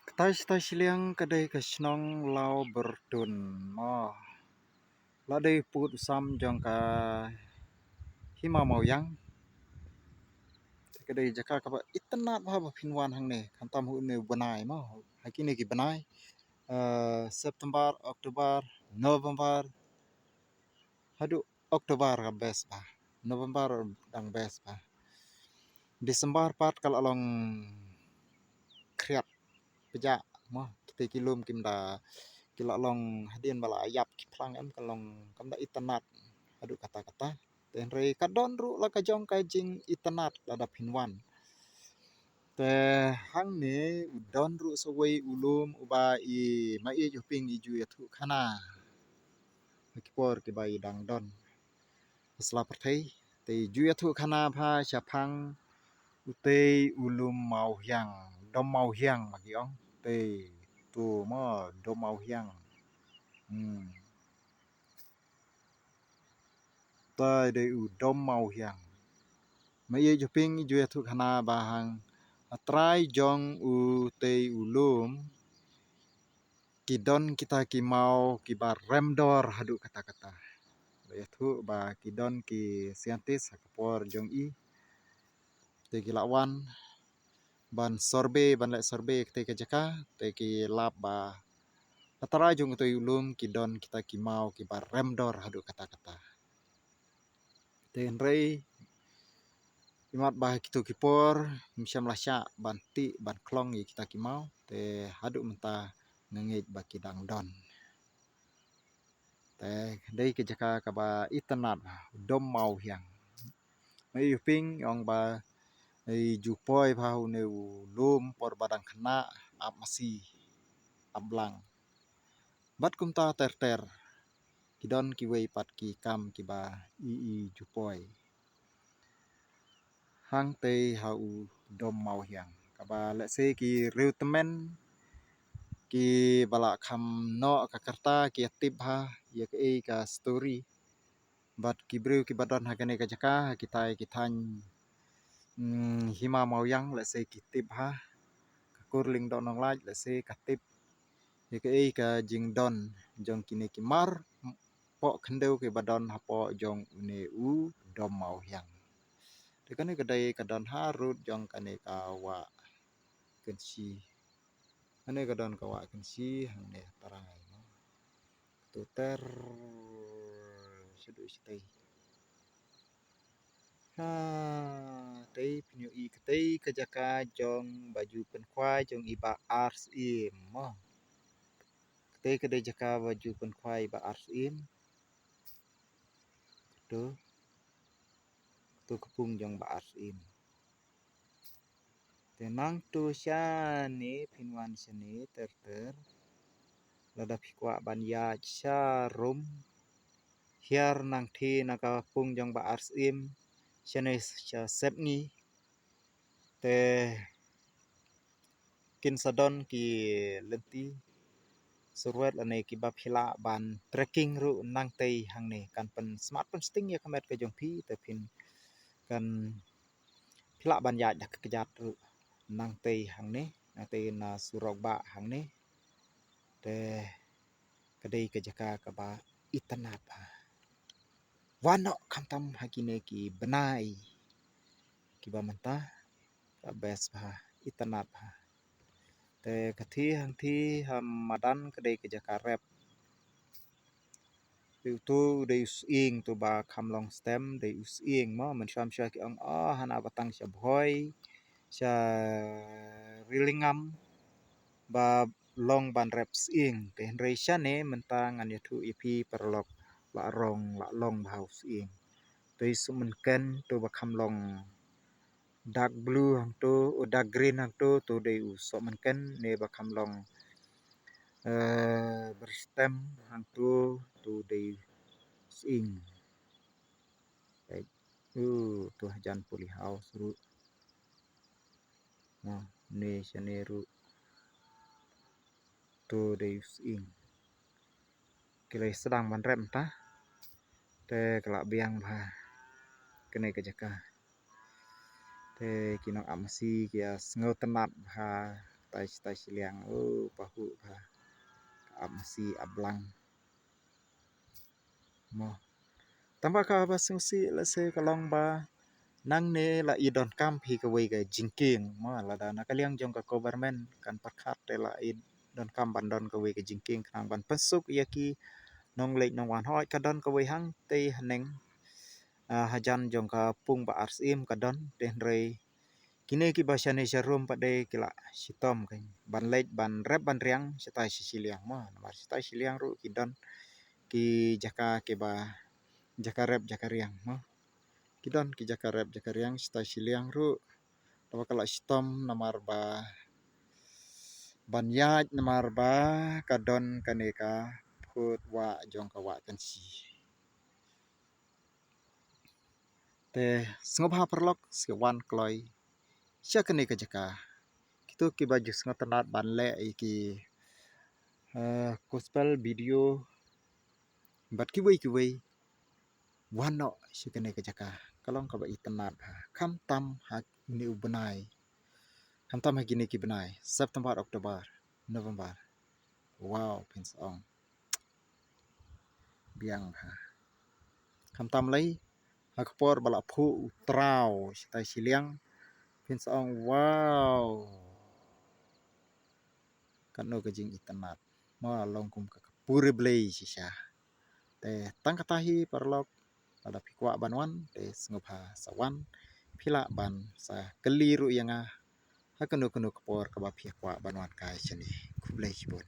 Ketai siliang kedai kesnong lau berdun mo ladai put sam jong ka hima mau yang kedai jaka ka itnat ba pinwan hang ne kantam hu ne banai mo hakini ki banai September Oktober November hadu Oktober ka best ba November dang best ba Desember pat kal along kriat peja mo kita kilum kimda kila long hadian bala ayap ki plang em kalong kamda itnat adu kata-kata ten re kadon ru la ka jong ka jing itnat lada pinwan te hang ne udon ru sawai ulum uba I ma I juping I ju yathu khana kipor ki bai dang don sela perthai te ju yathu khana pha chapang utei ulum mau hyang dom mau hyang magi ong te tu mo dom mau hyang tai de u dom mau hyang ma ye juping ju yathu khana bahang atrai jong u tei ulum kidon kita ki mau ki bar remdor hadu kata-kata yathu ba kidon ki siantis hakapor jong I te ki lawan ban sorbe ban le sorbe te ke jaka te ki lap ba atrai jong tei ulum kidon kita ki mau ki bar remdor hadu kata-kata te rei imat bah kitu kipor misyam lasya banti ban klong I kita ki mau te hadu menta ngengej baki dang don te dei ke jaka ka ba itnat dom mau hyang mai uping ong ba ai jupoi pha ne lum por badang khna ap masi ablang bat kumta ter ter kidon ki wei pat ki kam ki ba I jupoi hang tei hau dom mau hyang kaba let's say ki reutemen ki bala kham no ka karta ki atip ha ya ke ka story bat ki breu ki badon hagane ka jaka kitai ki than hima mau yang let's say ki tip ha kurling don nong laj let's say ka tip ya ke ka jing don jong kini ki mar po khendeu ki badon hapo jong une u dom mau hyang dekane kedai kadon harut jong kane kawa kensi ane kadon kawa kensi hane tarai no tu ter sedu stay ha tei pinyu I ketei kejaka jong baju penkwai jong iba ars im mo ketei kedai jaka baju penkwai ba ars im tu kepung jong ba ars im tenang tu syane pinwan syane ter lada pikwa ban ya charum hiar nang thi naka pung jong ba ars im syane cha sepni te kin sadon ki lenti surwet ane ki ba phila ban trekking ru nang tei hang ne kan pen smart pen sting ya kamet ke jong phi te phin kan phila ban ya dak kejat ru nang tei hang ne nang tei na surok ba hang ne te kedai ke jaka ka ba itnat ba wano kantam hakine ki benai ki ba menta ka best ba itnat ba te kathi hang thi ham madan kedai ke jaka rep tu dei ing tu ba kham long stem dei ing mo man sham sha ki ong hana batang sha bhoi sha rilingam ba long ban reps ing te rei sha ne mentang an yathu ipi perlok la long house ing te sumen ken tu ba kham long dark blue hang tu dark green hang tu dei so men ken ne ba kham long berstem hang tu dei ing tu hajan puli house ru no ne shane ru tu dei ing kile sedang ban rem ta te kala biang ba kene ke jaka te kinok amasi kia sngo tenat ba stai siliang oh pahu ha masi ablang mo tambah ka basungsi la se kalong ba nang ne la idon kam phi ka wei ka jingking ma la da na kaliang jong ka government kan pakhat te la id don kam ban don ka wei ka jingking khang ban pasuk yaki nong lek nong wan hoi ka don ka wei hang te haneng hajan jong ka pung ba arsim ka don te re kini ki bahasa Indonesia rum pada kila sitom kan ban lek ban rep ban riang sitai siliang ma mar sitai siliang ru ki don ki jaka ke ba jaka rep jaka riang ma kidon ki jaka rep jaka riang sitai siliang ru tawa kala sitom namar ba ban yaj namar ba kadon kaneka phut wa jong ka wa kan si te sngop ha perlok sewan kloi sia kaneka jaka kitu ki baju sngot tanat ban le ki gospel video bat ki wei wano si kaneka jaka kalong ka ba itanat kham tam ha ni ubenai kham tam ha gini ki benai September Oktober November wow pins ong biang ha kham tam lai ha khpor bala phu trao sitai siliang pins ong wow kan no ka jing itanat ma long kum ka pure blei sisa te tang katahi perlok ada pikwa banwan te sngopha sawan phila ban sa keliru yang ha kanu kanu kpor ka ba pikwa banwan kai chani khublei chibon